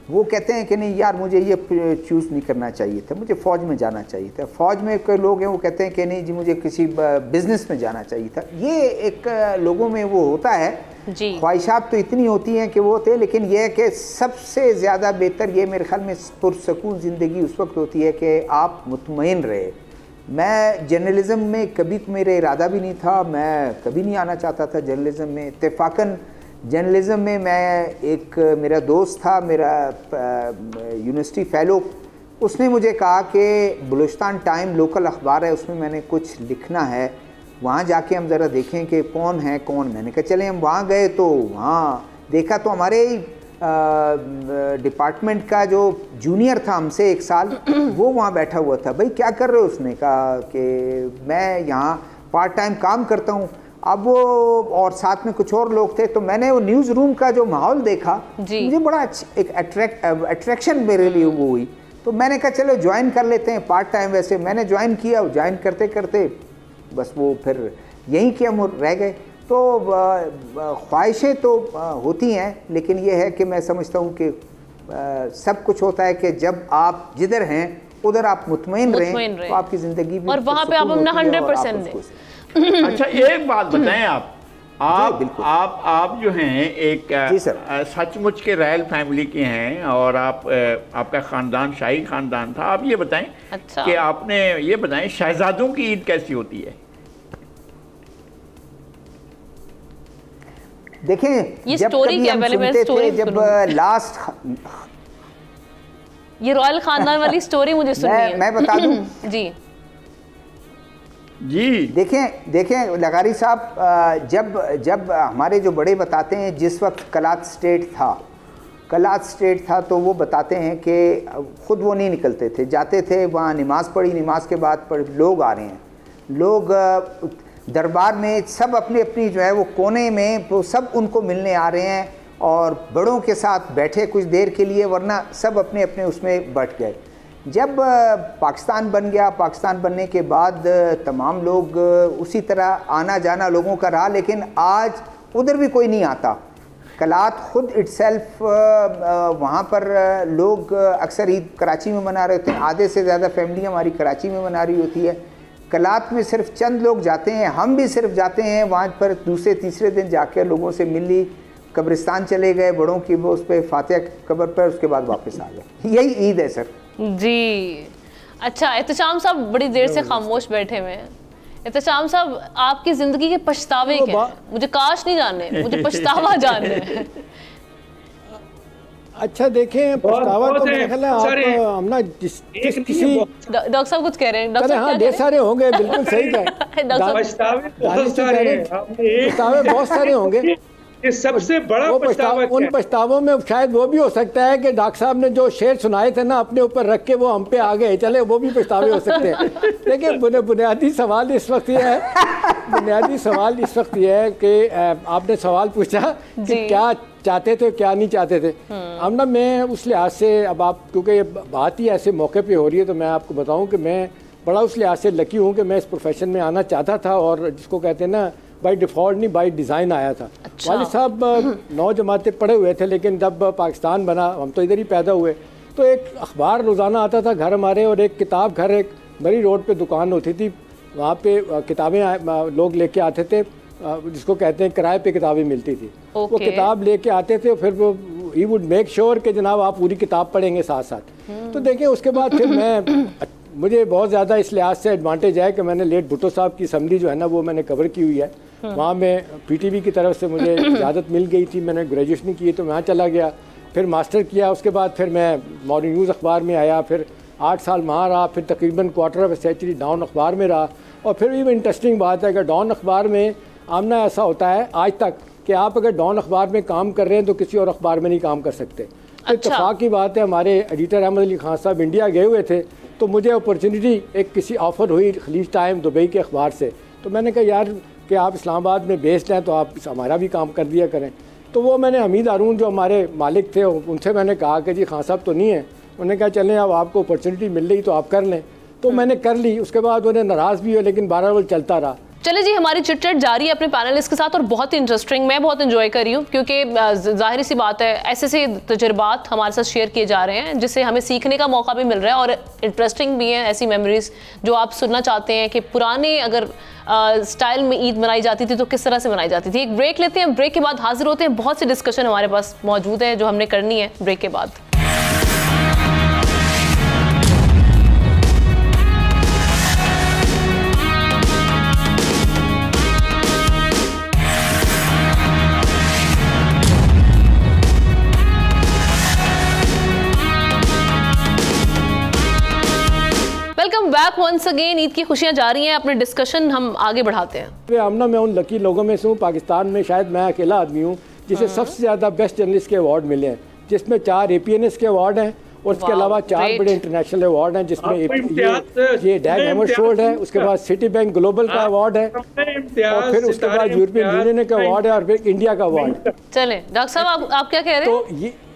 वो कहते हैं कि नहीं यार मुझे ये चूज़ नहीं करना चाहिए था, मुझे फ़ौज में जाना चाहिए था। फ़ौज में कोई लोग हैं वो कहते हैं कि नहीं जी मुझे किसी बिज़नेस में जाना चाहिए था। ये एक लोगों में वो होता है, ख्वाहिशात तो इतनी होती हैं कि वो होते हैं। लेकिन यह है कि सबसे ज़्यादा बेहतर ये मेरे ख्याल में पुरसकून ज़िंदगी उस वक्त होती है कि आप मुतमईन रहे। मैं जर्नलिज़म में कभी मेरा इरादा भी नहीं था, मैं कभी नहीं आना चाहता था जर्नलिज़म में। इत्तेफाकन जर्नलिज़म में मैं मेरा दोस्त था, मेरा यूनिवर्सिटी फ़ेलो, उसने मुझे कहा कि बलूचिस्तान टाइम लोकल अखबार है, उसमें मैंने कुछ लिखना है, वहाँ जाके हम ज़रा देखें कि कौन है कौन। मैंने कहा चले। हम वहाँ गए तो वहाँ देखा तो हमारे डिपार्टमेंट का जो जूनियर था हमसे 1 साल, वो वहाँ बैठा हुआ था। भाई क्या कर रहे हो? उसने कहा कि मैं यहाँ पार्ट टाइम काम करता हूँ। अब वो और साथ में कुछ और लोग थे, तो मैंने वो न्यूज़ रूम का जो माहौल देखा, मुझे बड़ा एक अट्रैक्शन मेरे लिए वो हुई। तो मैंने कहा चलो ज्वाइन कर लेते हैं पार्ट टाइम। वैसे मैंने ज्वाइन किया, ज्वाइन करते करते बस वो फिर यहीं कि हम रह गए। तो ख्वाहिशें तो होती हैं, लेकिन ये है कि मैं समझता हूँ कि सब कुछ होता है कि जब आप जिधर हैं उधर आप मुतमईन रहें तो आपकी ज़िंदगी भी, और वहाँ पे आप अपना 100% दें। अच्छा एक बात बताएं, आप जो हैं एक सचमुच के रॉयल फैमिली के हैं और आपका ख़ानदान शाही ख़ानदान था। आप ये बताएं कि आपने ये बताएं शहजादों की ईद कैसी होती है? देखिए ये स्टोरी क्या है? जब लास्ट ये रॉयल खानदान वाली स्टोरी मुझे सुननी है। मैं बता दूं जी। देखें लगारी साहब, जब हमारे जो बड़े बताते हैं, जिस वक्त कलात स्टेट था तो वो बताते हैं कि ख़ुद वो नहीं निकलते थे, जाते थे वहाँ, नमाज़ पढ़ी, नमाज के बाद लोग आ रहे हैं, लोग दरबार में सब अपनी अपनी जो है वो कोने में, वो सब उनको मिलने आ रहे हैं। और बड़ों के साथ बैठे कुछ देर के लिए, वरना सब अपने अपने उसमें बैठ गए। जब पाकिस्तान बन गया, पाकिस्तान बनने के बाद तमाम लोग उसी तरह आना जाना लोगों का रहा, लेकिन आज उधर भी कोई नहीं आता। कलात खुद इटसेल्फ वहाँ पर लोग अक्सर ईद कराची में मना रहे होते हैं, आधे से ज़्यादा फैमिली हमारी कराची में मना रही होती है। कलात में सिर्फ चंद लोग जाते हैं, हम भी सिर्फ जाते हैं वहाँ पर, दूसरे तीसरे दिन जाकर लोगों से मिल ली, कब्रिस्तान चले गए, बड़ों की वो उस पर फातिहा कब्र पर, उसके बाद वापस आ गए। यही ईद है सर जी। अच्छा एहतशाम साहब बड़ी देर से खामोश बैठे हुए हैं। एहतशाम साहब, आपकी जिंदगी के पछतावे क्या हैं? मुझे काश नहीं जानने, मुझे पछतावा जानना है। अच्छा देखें, पछतावा तो मेरे ख्याल है आप हम ना किसी डॉक्टर साहब कुछ कह रहे हैं। डॉक्टर हाँ ढेर सारे होंगे, बिल्कुल सही कहा। पछतावे बहुत सारे होंगे। ये सबसे बड़ा पछतावा उन पछतावों में शायद वो भी हो सकता है कि डॉक्टर साहब ने जो शेर सुनाए थे ना अपने ऊपर रख के वो हम पे आ गए, चले वो भी पछतावे हो सकते हैं। लेकिन बुनियादी सवाल इस वक्त ये है, कि आपने सवाल पूछा कि क्या चाहते थे क्या नहीं चाहते थे। अब ना मैं उस लिहाज से, अब आप क्योंकि बात ही ऐसे मौके पे हो रही है तो मैं आपको बताऊं कि मैं बड़ा उस लिहाज से लकी हूँ कि मैं इस प्रोफेशन में आना चाहता था, और जिसको कहते हैं ना बाय डिफ़ॉल्ट नहीं बाय डिज़ाइन आया था। अच्छा। वालिद साहब 9 जमातें पढ़े हुए थे, लेकिन जब पाकिस्तान बना, हम तो इधर ही पैदा हुए, तो एक अखबार रोज़ाना आता था घर हमारे, और एक किताब घर, एक बड़ी रोड पे दुकान होती थी, वहाँ पे किताबें लोग लेके आते थे, जिसको कहते हैं किराए पे किताबें मिलती थी। वो किताब लेके आते थे, फिर वो ही वुड मेक श्योर कि जनाब आप पूरी किताब पढ़ेंगे साथ साथ। तो देखिए उसके बाद फिर मुझे बहुत ज़्यादा इस लिहाज से एडवांटेज है कि मैंने लेट भुट्टो साहब की असम्बली जो है ना वो मैंने कवर की हुई है। वहाँ में पीटीवी की तरफ से मुझे इजाज़त मिल गई थी, मैंने ग्रेजुएशन की तो वहाँ चला गया, फिर मास्टर किया, उसके बाद फिर मैं मॉर्निंग न्यूज़ अखबार में आया, फिर 8 साल वहाँ रहा, फिर तकरीबन क्वार्टर ऑफ सेंचुरी डॉन अखबार में रहा। और फिर भी इंटरेस्टिंग बात है कि डॉन अखबार में आमना ऐसा होता है आज तक कि आप अगर डॉन अखबार में काम कर रहे हैं तो किसी और अखबार में नहीं काम कर सकते। अच्छा। इत्तेफाक की बात है, हमारे एडिटर अहमद अली खान साहब इंडिया गए हुए थे, तो मुझे अपॉर्चुनिटी एक किसी ऑफ़र हुई खलीज टाइम दुबई के अखबार से, तो मैंने कहा यार कि आप इस्लामाबाद में बेस्ड हैं तो आप हमारा भी काम कर दिया करें। तो वो मैंने हमीद हारून जो हमारे मालिक थे उनसे मैंने कहा कि जी खान साहब तो नहीं है, उन्होंने कहा चलें अब आपको अपॉर्चुनिटी मिल रही तो आप कर लें, तो मैंने कर ली। उसके बाद उन्हें नाराज़ भी हुए, लेकिन 12 रोज चलता रहा। चले जी, हमारी चिटचैट जारी है अपने पैनलिस्ट के साथ और बहुत ही इंटरेस्टिंग, मैं बहुत एंजॉय कर रही हूँ, क्योंकि जाहिर सी बात है ऐसे तजुर्बात हमारे साथ शेयर किए जा रहे हैं जिससे हमें सीखने का मौका भी मिल रहा है और इंटरेस्टिंग भी है। ऐसी मेमोरीज जो आप सुनना चाहते हैं कि पुराने अगर स्टाइल में ईद मनाई जाती थी तो किस तरह से मनाई जाती थी। एक ब्रेक लेते हैं, ब्रेक के बाद हाजिर होते हैं। बहुत सी डिस्कशन हमारे पास मौजूद है जो हमने करनी है ब्रेक के बाद। Welcome back once again. Eid की खुशियां जारी हैं, अपने डिस्कशन हम आगे बढ़ाते हैं। आमना मैं उन लकी लोगों में से हूँ, पाकिस्तान में शायद मैं अकेला आदमी हूँ जिसे सबसे ज़्यादा बेस्ट जर्नलिस्ट के अवार्ड मिले हैं, जिसमें 4 APNS के अवार्ड हैं और इसके अलावा 4 बड़े इंटरनेशनल अवार्ड हैं, जिसमें ये डैग हैमरशोल्ड है, उसके बाद सिटी बैंक ग्लोबल का अवार्ड है, और फिर उसके बाद यूरोपियन यूनियन का अवार्ड है, और फिर इंडिया का अवार्ड। चले डॉक्टर साहब आप क्या कह रहे हैं?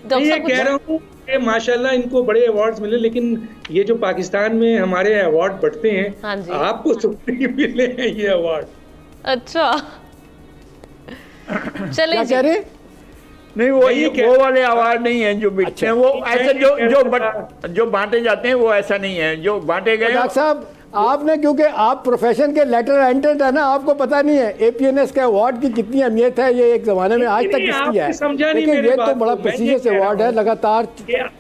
तो ये कह रहा हूँ माशाल्लाह इनको बड़े अवार्ड्स मिले, लेकिन ये जो पाकिस्तान में हमारे अवार्ड बढ़ते हैं, हाँ आपको तो नहीं मिले हैं ये अवार्ड। अच्छा चले जी। नहीं वो वाले अवार्ड नहीं है जो मिलते हैं, वो ऐसे जो बांटे जाते हैं वो ऐसा नहीं है जो बांटे गए। डॉक्टर साहब आपने, क्योंकि आप प्रोफेशन के लेटर एंटर्ड है ना, आपको पता नहीं है APNS के अवार्ड की कितनी अहमियत है, ये एक जमाने में आज तक किसकी है, लेकिन ये तो बड़ा प्रेस्टीजियस अवार्ड है। लगातार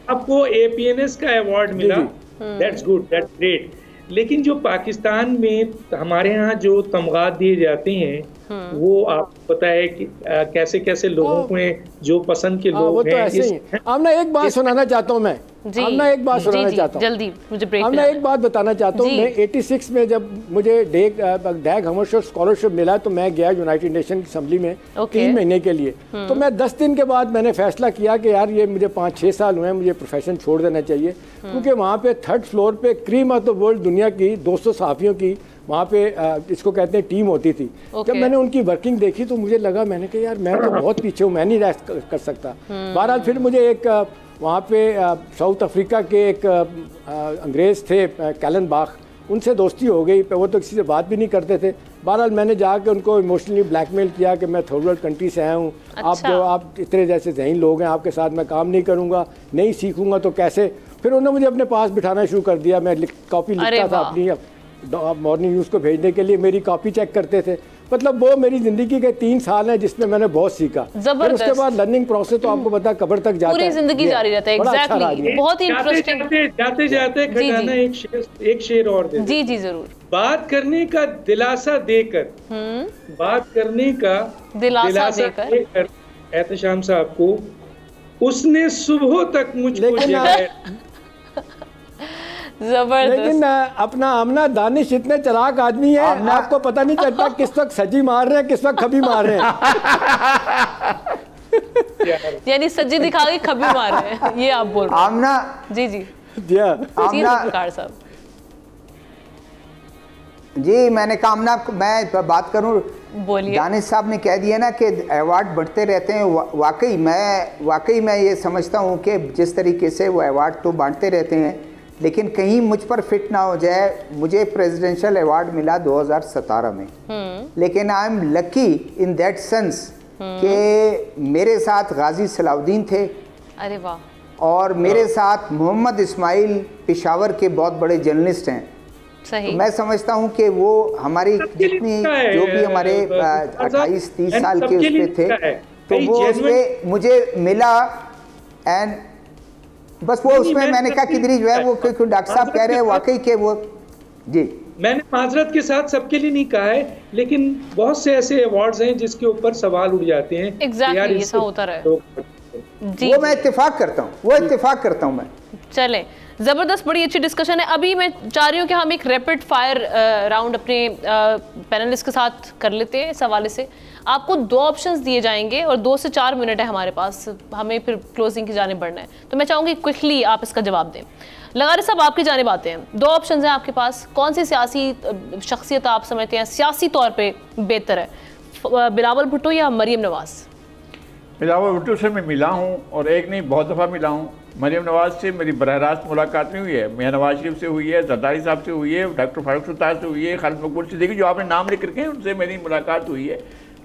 आपको APNS का अवार्ड मिला, दैट्स गुड, दैट्स ग्रेट, लेकिन जो पाकिस्तान में हमारे यहाँ जो तमगात दिए जाते हैं वो आपको पता है कि कैसे कैसे लोगों को जो पसंद के लोग हैं। ऐसे ही हमने एक बात सुनाना चाहता हूँ, मैं हमने एक बात सुनाना चाहता हूँ, जल्दी मुझे ब्रेक हमने एक बात बताना चाहता हूँ। मैं 86 में जब मुझे डैग हैमरशोल्ड स्कॉलरशिप मिला तो मैं गया यूनाइटेड नेशन असेंबली में 3 महीने के लिए। तो मैं 10 दिन के बाद मैंने फैसला किया कि यार ये मुझे 5-6 साल हुए हैं, मुझे प्रोफेशन छोड़ देना चाहिए, क्योंकि वहाँ पे 3rd फ्लोर पे क्रीम ऑफ द वर्ल्ड दुनिया की 200 सहाफ़ियों की वहाँ पे इसको कहते हैं टीम होती थी। जब मैंने उनकी वर्किंग देखी तो मुझे लगा, मैंने कहा यार मैं तो बहुत पीछे हूँ, मैं नहीं रेस्ट कर सकता। बहरहाल फिर मुझे एक वहाँ पे साउथ अफ्रीका के एक अंग्रेज़ थे कैलन बाख, उनसे दोस्ती हो गई। वो तो किसी से बात भी नहीं करते थे। बहरहाल मैंने जाके उनको इमोशनली ब्लैकमेल किया कि मैं थर्ड वर्ल्ड कंट्री से आया हूँ, आप इतने जैसे ज़हीन लोग हैं, आपके साथ मैं काम नहीं करूँगा, नहीं सीखूँगा तो कैसे। फिर उन्होंने मुझे अपने पास बिठाना शुरू कर दिया। मैं कॉपी लिखता था अपनी मॉर्निंग न्यूज़ को भेजने के लिए, मेरी कॉपी चेक करते थे। मतलब वो मेरी ज़िंदगी के 3 साल हैं जिसमें मैंने बहुत सीखा। फिर उसके बाद लर्निंग प्रोसेस तो आपको पता कब्र तक जाता है, पूरी ज़िंदगी जारी रहता है। एग्जैक्टली, बहुत ही इंटरेस्टिंग। जाते जाते खजाना एक शेर और दे। जी जी जरूर। बात करने का दिलासा देकर, बात करने का दिलासा देकर एहतशाम साहब को, उसने सुबह तक मुझको जगाया। जबरदस्त। लेकिन अपना आमना दानिश इतने चलाक आदमी है, आपको पता नहीं चलता किस वक्त सजी मार रहे हैं, किस वक्त खबी मार रहे हैं। यानी सज्जी दिखा के खबी मार रहे हैं, ये आप बोल रहे हैं। आमना जी जी आमना साहब जी, मैंने कहा आमना, मैं बात करूं, बोलिए। दानिश साहब ने कह दिया ना कि अवार्ड बढ़ते रहते हैं। वाकई मैं ये समझता हूं कि जिस तरीके से वो अवार्ड तो बांटते रहते हैं, लेकिन कहीं मुझ पर फिट ना हो जाए। मुझे प्रेसिडेंशियल अवार्ड मिला 2017 में, लेकिन I am lucky in that sense कि मेरे साथ गाजी सलाउद्दीन थे। अरे वाह। और मेरे साथ मोहम्मद इस्माइल पेशावर के बहुत बड़े जर्नलिस्ट हैं। सही। तो मैं समझता हूं कि वो हमारी जितनी जो भी हमारे 28-30 साल के उस पे थे, तो वो उसमें मुझे मिला। एंड बस वो उसमें मैंने कहा किधरी जो है वो कोई डॉक्टर साहब कह रहे हैं वाकई के वो जी। मैंने माजरत के साथ सबके लिए नहीं कहा है, लेकिन बहुत से ऐसे अवार्ड्स हैं जिसके ऊपर सवाल उठ जाते हैं। एग्जैक्टली, ऐसा होता रहे। वो मैं इत्तेफाक करता हूँ, मैं। चले, जबरदस्त, बड़ी अच्छी डिस्कशन है। अभी मैं चाह रही हूँ कि हम एक रैपिड फायर राउंड अपने पैनलिस्ट के साथ कर लेते हैं। इस हवाले से आपको 2 ऑप्शंस दिए जाएंगे और 2 से 4 मिनट है हमारे पास, हमें फिर क्लोजिंग की जाने बढ़ना है। तो मैं चाहूँगी क्विकली आप इसका जवाब दें। लगारी साहब, आपकी जानिब आते हैं। 2 ऑप्शंस हैं आपके पास। कौन सी सियासी शख्सियत आप समझते हैं सियासी तौर पर बेहतर है, बिलावल भुट्टो या मरीम नवाज? बिलावल भुट्टो से मैं मिला हूँ, और एक नहीं बहुत दफ़ा मिला हूँ। मरीम नवाज से मेरी बरह रास्त मुलाकात नहीं हुई है। मियां नवाज शरीफ से हुई है, जरदारी साहब से हुई है, डॉक्टर फारूक सुल्तान से हुई है, खालिद मकबूल से, देखिए जो आपने नाम लिख रखे हैं उनसे मेरी मुलाकात हुई है।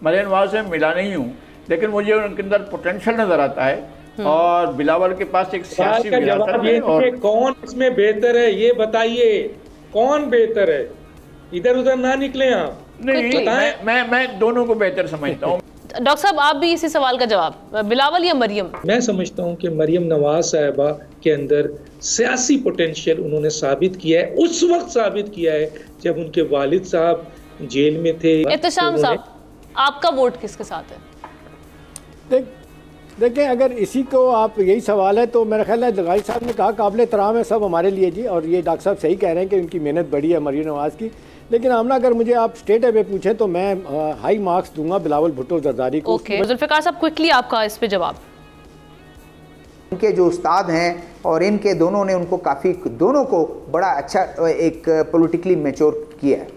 मरीम नवाज से मिला नहीं हूँ, लेकिन मुझे उनके अंदर पोटेंशियल नज़र आता है। और बिलावल के पास एक सियासी विरासत है। और कौन इसमें बेहतर है ये बताइए, कौन बेहतर है? इधर उधर ना निकले आप। नहीं, मैं दोनों को बेहतर समझता हूँ। डॉक्टर साहब, आप भी इसी सवाल का जवाब, बिलावल या मरियम? मैं समझता हूं कि मरियम नवाज साहिबा के अंदर सियासी पोटेंशियल उन्होंने साबित किया है, उस वक्त साबित किया है जब उनके वालिद साहब जेल में थे। एहतशाम साहब, आपका वोट किसके साथ है? देखें, अगर इसी को आप यही सवाल है तो मेरा ख्याल है लगाई साहब ने कहा काबिल एहतराम है सब हमारे लिए जी, और ये डॉक्टर साहब सही कह रहे हैं कि उनकी मेहनत बड़ी है मरियम नवाज की। लेकिन आमना, अगर मुझे आप स्टेट अवे पूछें तो मैं हाई मार्क्स दूंगा बिलावल भुट्टो जरदारी को। ओके, जुल्फिकार साहब, क्विकली आपका इस पे जवाब। इनके जो उस्ताद हैं और इनके दोनों ने उनको काफ़ी, दोनों को बड़ा अच्छा एक पॉलिटिकली मैच्योर किया है।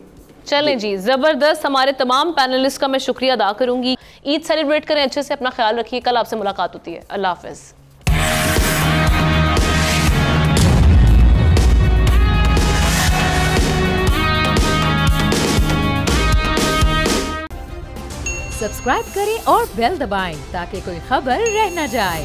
चलें जी, ज़बरदस्त। हमारे तमाम पैनलिस्ट का मैं शुक्रिया अदा करूंगी। ईद सेलिब्रेट करें अच्छे से, अपना ख्याल रखिए। कल आपसे मुलाकात होती है। अल्लाह हाफ़िज़। सब्सक्राइब करें और बेल दबाएं ताकि कोई खबर रह न जाए।